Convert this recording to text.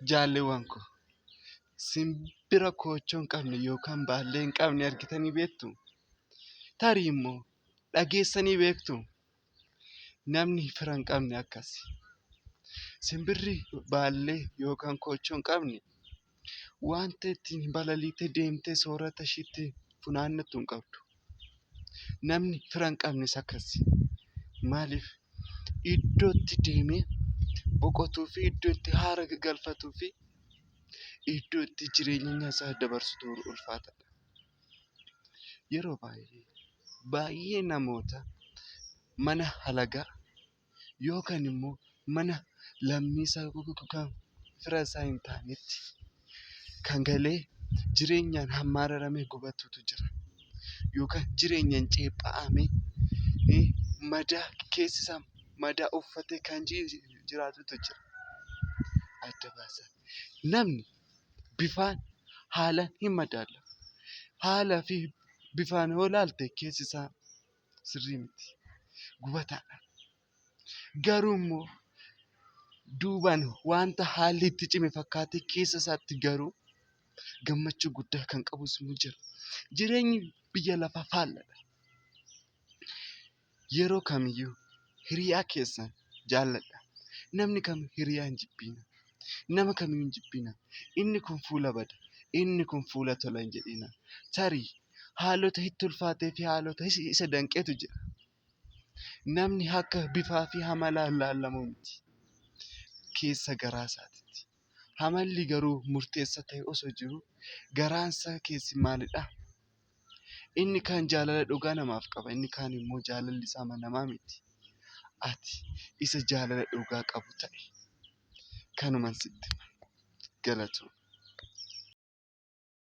Jaalleewwan ko simbira koochoo hin qabne yookaan baallee hin qabne argitanii beektuu? Tarii immoo dhageessanii beektuu? Namni fira hin qabne akkasi. Simbirri baallee yookaan koochoo hin qabne wanta ittiin balaliitee deemtee soorata isheetti funaannattu hin qabdu. Namni fira hin qabnes akkasi. Maaliif iddoo itti deemee boqotuu fi iddoo itti haara galfatuu fi iddoo itti jireenya isaa dabarsutu ulfaataadha. Yeroo baay'ee namoota mana alagaa yookaan immoo mana lammiisaa kan fira isaa hin taanetti kan galee jireenyaan hammararamee gubatutu jira. Yookaan jireenyaan ceephaa'amee keessi isaa madaa uffatee kan jiraatutu jira. Adda baasaa. Namni bifaan haalaan hin madaalu. Haalaa fi bifaan yoo ilaalte keessi isaa sirrii miti. Gubataadha. Garuu immoo duubaan wanta haalli itti cime fakkaatee keessa isaatti garuu gammachuu guddaa kan qabus ni jira. Jireenyi biyya lafaa faalladha. Yeroo kamiyyuu hiriyaa keessan jaalladhaa. Namni kam hiriyaa hin jibbina. Nama kamiyyuu hin jibbina. Inni kun fuula bada. Inni kun fuula tola hin jedhina. Tarii haalota itti ulfaatee fi haalota isa danqeetu jira. Namni akka bifaa fi amalaan ilaalamu miti. Keessa garaa isaatiiti. Amalli garuu murteessaa ta'e osoo jiruu garaan isaa keessi maalidhaa? Inni kaan jaalala dhugaa namaaf qaba. Inni kaan immoo jaalalli isaa amanamaa miti. Ati isa jaalala dhugaa qabu ta'i. Kanumaan sitti hima. Galatoomii.